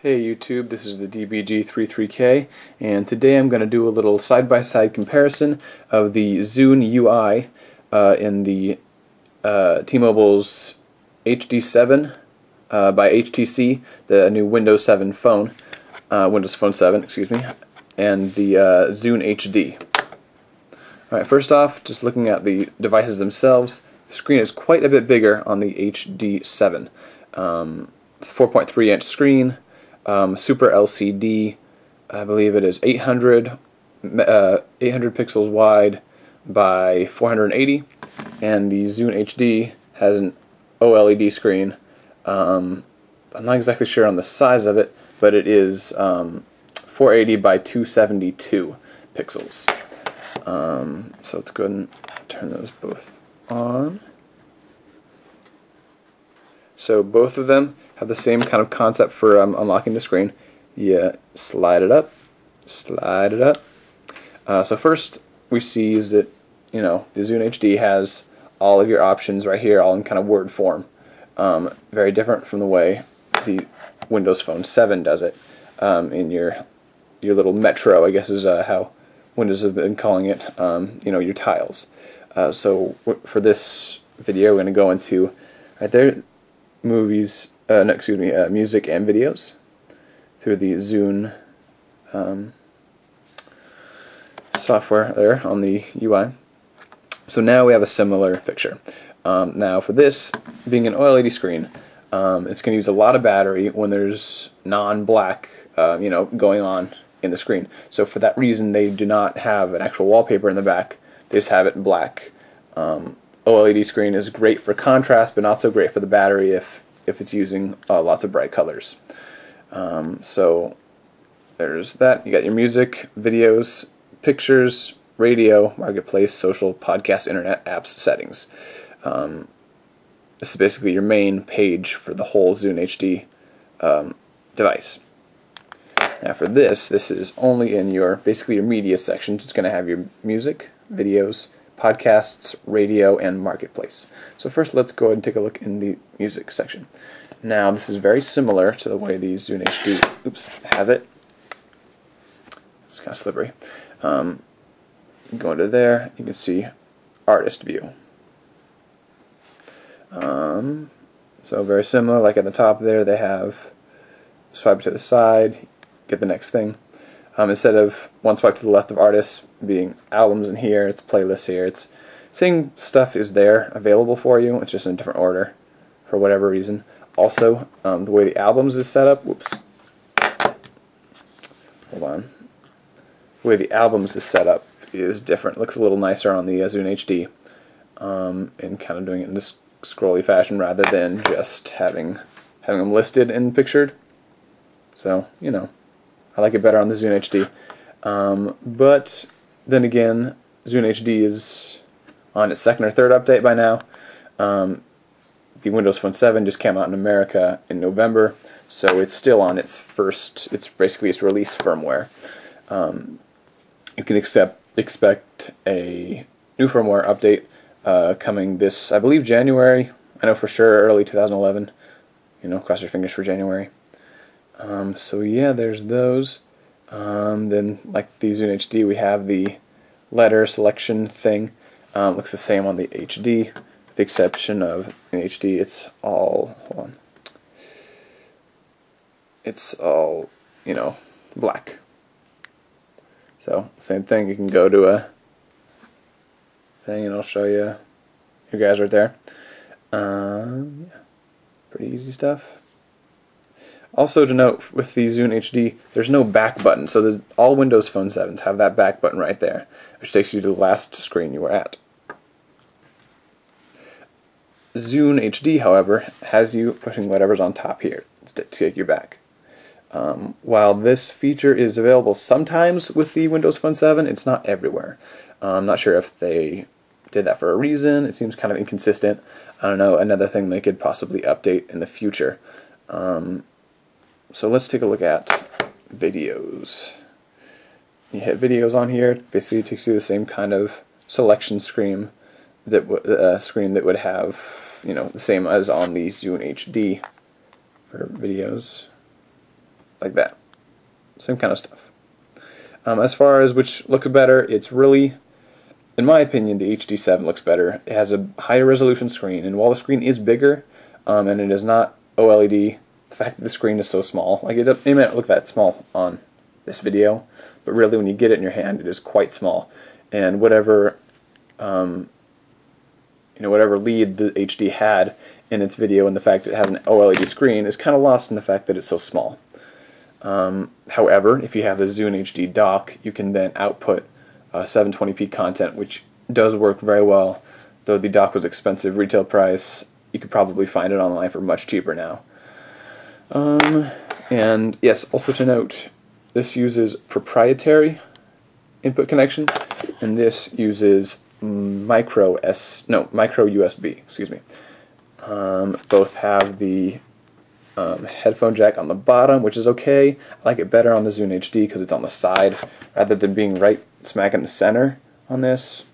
Hey YouTube, this is the DBG33K, and today I'm going to do a little side-by-side comparison of the Zune UI in the T-Mobile's HD7 by HTC, the new Windows 7 phone, Windows Phone 7, excuse me, and the Zune HD. Alright, first off, just looking at the devices themselves, the screen is quite a bit bigger on the HD7. 4.3-inch screen. Super LCD, I believe it is 800 pixels wide by 480, and the Zune HD has an OLED screen. I'm not exactly sure on the size of it, but it is 480 by 272 pixels. So let's go ahead and turn those both on. So both of them have the same kind of concept for unlocking the screen. You slide it up, slide it up. So first we see is that the Zune HD has all of your options right here, all in kind of word form. Very different from the way the Windows Phone 7 does it. In your little Metro, I guess is how Windows have been calling it. Your tiles. So for this video, we're going to go into right there. Music and videos through the Zune software there on the UI. So now we have a similar picture. Now for this, being an OLED screen, it's going to use a lot of battery when there's non-black going on in the screen. So for that reason, they do not have an actual wallpaper in the back. They just have it in black. OLED screen is great for contrast, but not so great for the battery if it's using lots of bright colors. So there's that. You got your music, videos, pictures, radio, marketplace, social, podcast, internet, apps, settings. This is basically your main page for the whole Zune HD device. Now for this is only in basically your media sections. It's going to have your music, videos, podcasts, radio, and marketplace. So first let's go ahead and take a look in the music section. Now this is very similar to the way the Zune HD has it. It's kind of slippery. Go into there, you can see artist view. So very similar, like at the top there they have swipe to the side, get the next thing. Instead of one swipe to the left of artists being albums in here, it's playlists here. It's same stuff is there available for you. It's just in a different order for whatever reason. Also, the way the albums is set up. Hold on. The way the albums is set up is different. It looks a little nicer on the Zune HD, and kind of doing it in this scrolly fashion rather than just having them listed and pictured. So I like it better on the Zune HD. But then again, Zune HD is on its second or third update by now. The Windows Phone 7 just came out in America in November, so it's still on its basically its release firmware. You can expect a new firmware update coming this, I believe, January. I know for sure early 2011. Cross your fingers for January. So yeah, there's those. Then, like the Zune HD, we have the letter selection thing. Looks the same on the HD, with the exception of in HD, it's all it's all black. So same thing. You can go to a thing, and I'll show you guys right there. Yeah, pretty easy stuff. Also to note, with the Zune HD, there's no back button, so all Windows Phone 7s have that back button right there, which takes you to the last screen you were at. Zune HD, however, has you pushing whatever's on top here to take you back. While this feature is available sometimes with the Windows Phone 7, it's not everywhere. I'm not sure if they did that for a reason. It seems kind of inconsistent. I don't know, another thing they could possibly update in the future. So let's take a look at videos. You hit videos on here. Basically, it takes you to the same kind of selection screen that would have the same as on the Zune HD for videos. like that. Same kind of stuff. As far as which looks better, it's really, in my opinion, the HD7 looks better. It has a higher resolution screen, and while the screen is bigger, and it is not OLED, the fact that the screen is so small, like it may not look that small on this video, but really when you get it in your hand, it is quite small. And whatever, whatever lead the HD had in its video, and the fact that it has an OLED screen is kind of lost in the fact that it's so small. However, if you have the Zune HD dock, you can then output 720p content, which does work very well. Though the dock was expensive, retail price, you could probably find it online for much cheaper now. And yes, also to note, this uses proprietary input connection, and this uses micro USB. Excuse me. Both have the headphone jack on the bottom, which is okay. I like it better on the Zune HD because it's on the side rather than being right smack in the center on this.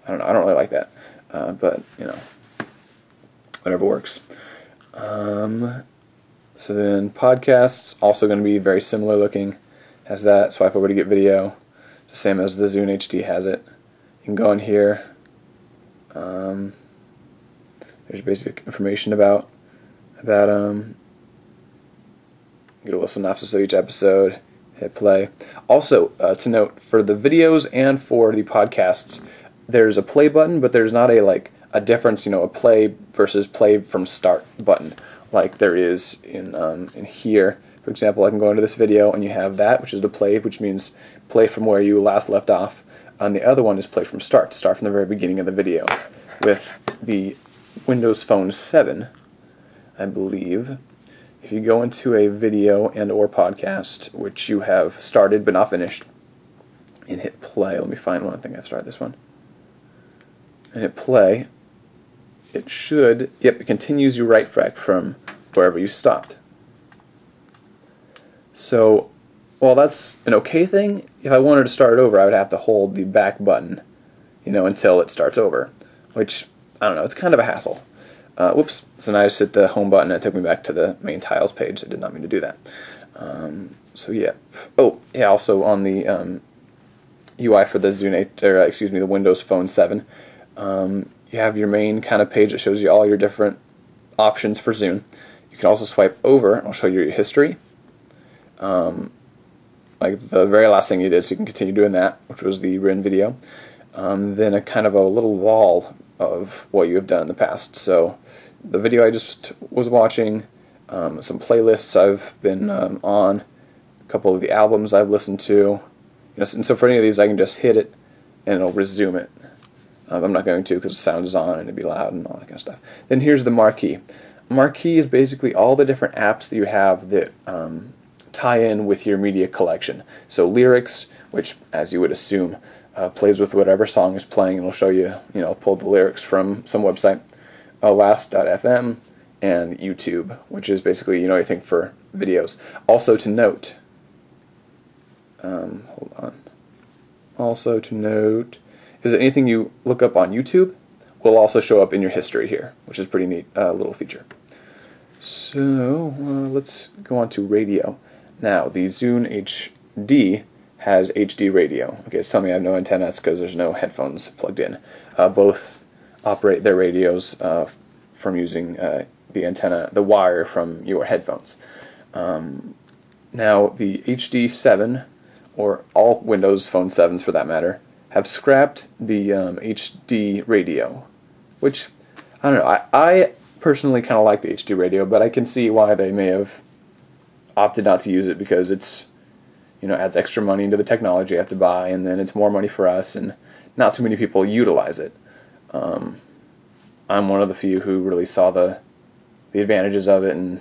I don't know. I don't really like that, but whatever works. So then podcasts also going to be very similar looking. Has that. Swipe over to get video. It's the same as the Zune HD has it. You can go in here. There's basic information about get a little synopsis of each episode, hit play. Also, to note, for the videos and for the podcasts, there's a play button, but there's not a difference, a play versus play from start button, like there is in here. For example, I can go into this video and you have that, which is the play, which means play from where you last left off, and the other one is play from start from the very beginning of the video. With the Windows Phone 7, I believe, if you go into a video and or podcast, which you have started but not finished, and hit play, let me find one, I think I've started this one, and hit play, it should, it continues you right back from wherever you stopped. So, while that's an okay thing, if I wanted to start it over, I would have to hold the back button, until it starts over, which, I don't know, it's kind of a hassle. Whoops, so now I just hit the home button and it took me back to the main tiles page. I did not mean to do that. So yeah. Oh, yeah, also on the UI for the the Windows Phone 7, you have your main kind of page that shows you all your different options for Zune. You can also swipe over, and I'll show you your history. Like the very last thing you did, so you can continue doing that, which was the written video. Then a kind of a little wall of what you have done in the past. So the video I just was watching, some playlists I've been on, a couple of the albums I've listened to, and so for any of these I can just hit it and it'll resume it. I'm not going to because the sound is on and it'd be loud and all that kind of stuff. Then here's the marquee. Marquee is basically all the different apps that you have that tie in with your media collection. So lyrics, which as you would assume plays with whatever song is playing, and it'll show you, pull the lyrics from some website. Last.fm and YouTube, which is basically, I think for videos. Also to note, hold on. Also to note is that anything you look up on YouTube will also show up in your history here, which is pretty neat little feature. So let's go on to radio. Now the Zune HD has HD radio. Okay, it's telling me I have no antennas because there's no headphones plugged in. Both operate their radios from using the antenna, the wire from your headphones. Now the HD7, or all Windows Phone 7s for that matter, have scrapped the HD radio, which, I don't know, I personally kind of like the HD radio, but I can see why they may have opted not to use it, because it's, adds extra money into the technology you have to buy, and then it's more money for us, and not too many people utilize it. I'm one of the few who really saw the advantages of it and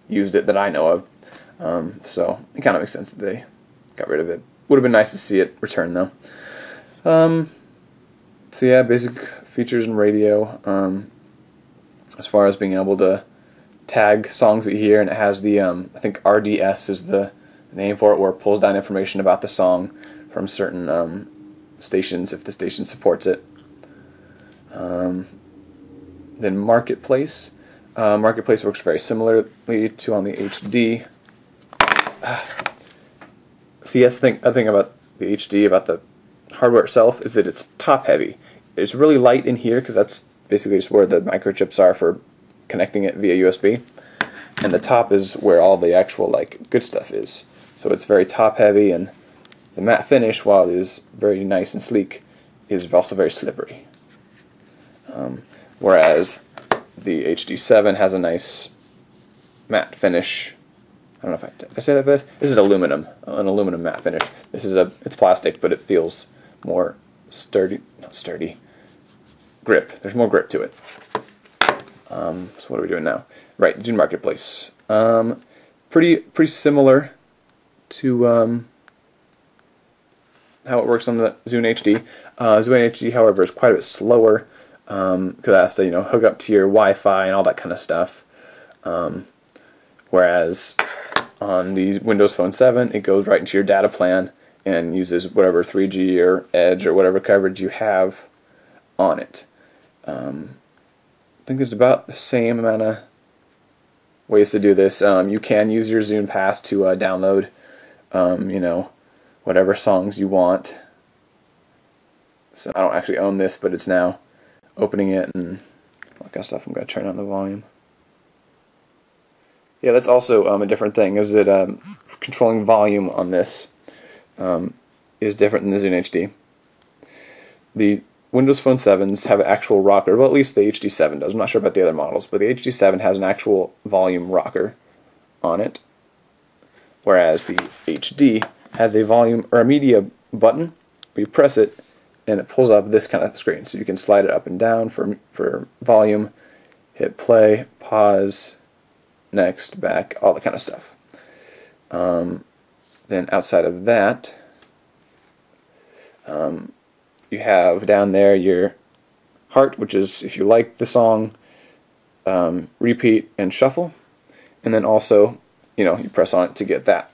used it that I know of. So it kind of makes sense that they got rid of it. Would have been nice to see it return though. So yeah, basic features in radio. As far as being able to tag songs that you hear, and it has the I think RDS is the name for it, where it pulls down information about the song from certain stations if the station supports it. Then Marketplace. Marketplace works very similarly to on the HD. See, that's the thing about the HD, about the hardware itself, is that it's top heavy. It's really light in here because that's basically just where the microchips are for connecting it via USB, and the top is where all the actual like good stuff is. So it's very top heavy, and the matte finish, while it is very nice and sleek, is also very slippery. Whereas the HD7 has a nice matte finish. I don't know if did I say that best? This is aluminum, an aluminum matte finish. This is it's plastic, but it feels more sturdy, not sturdy, grip. There's more grip to it. So what are we doing now? Right, Zune Marketplace. Pretty similar to how it works on the Zune HD. Zune HD, however, is quite a bit slower because it has to, hook up to your Wi-Fi and all that kind of stuff. Whereas on the Windows Phone 7, it goes right into your data plan and uses whatever 3G or Edge or whatever coverage you have on it. I think there's about the same amount of ways to do this. You can use your Zune Pass to download, whatever songs you want. So I don't actually own this, but it's now opening it and all that kind of stuff. I'm going to turn on the volume. Yeah, that's also a different thing, is that controlling volume on this is different than the Zune HD. The Windows Phone 7s have an actual rocker, well, at least the HD7 does. I'm not sure about the other models, but the HD7 has an actual volume rocker on it, whereas the HD has a volume or a media button where you press it and it pulls up this kind of screen. So you can slide it up and down for volume, hit play, pause, next, back, all that kind of stuff. Then outside of that, you have down there your heart, which is if you like the song, repeat and shuffle, and then also, you press on it to get that.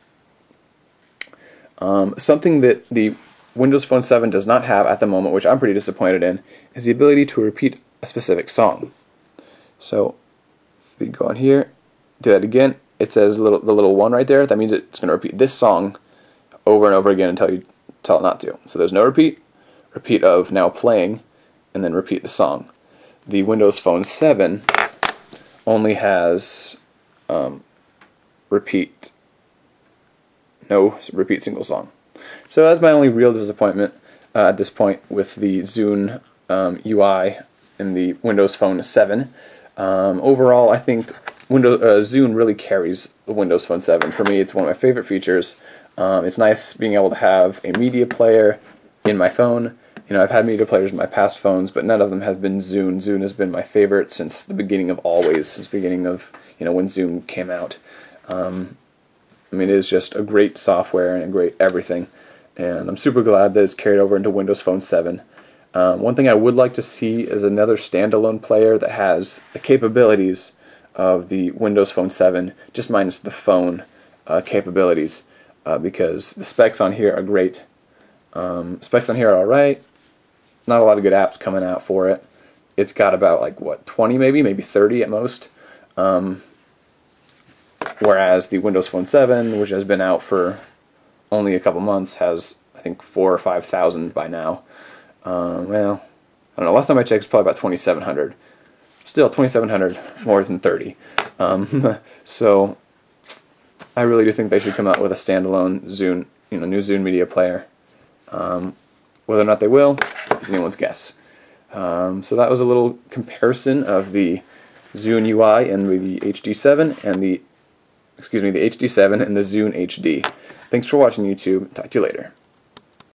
Something that the Windows Phone 7 does not have at the moment, which I'm pretty disappointed in, is the ability to repeat a specific song. So if we go on here, do that again, it says the little one right there. That means it's going to repeat this song over and over again until you tell it not to. So there's no repeat of now playing, and then repeat the song. The Windows Phone 7 only has no repeat single song. So that's my only real disappointment at this point with the Zune UI in the Windows Phone 7. Overall, I think Zune really carries the Windows Phone 7. For me, it's one of my favorite features. It's nice being able to have a media player in my phone. I've had media players in my past phones, but none of them have been Zune. Zune has been my favorite since the beginning of always, since the beginning of, when Zune came out. It is just a great software and a great everything, and I'm super glad that it's carried over into Windows Phone 7. One thing I would like to see is another standalone player that has the capabilities of the Windows Phone 7, just minus the phone capabilities, because the specs on here are great. Specs on here are alright. Not a lot of good apps coming out for it. It's got about 20 maybe 30 at most. Whereas the Windows Phone 7, which has been out for only a couple months, has I think 4,000 or 5,000 by now. Well, I don't know. Last time I checked, it's probably about 2,700. Still, 2,700 more than 30. So I really do think they should come out with a standalone Zune, new Zune media player. Whether or not they will is anyone's guess. So that was a little comparison of the Zune UI and the HD7 and the HD7 and the Zune HD. Thanks for watching, YouTube. Talk to you later.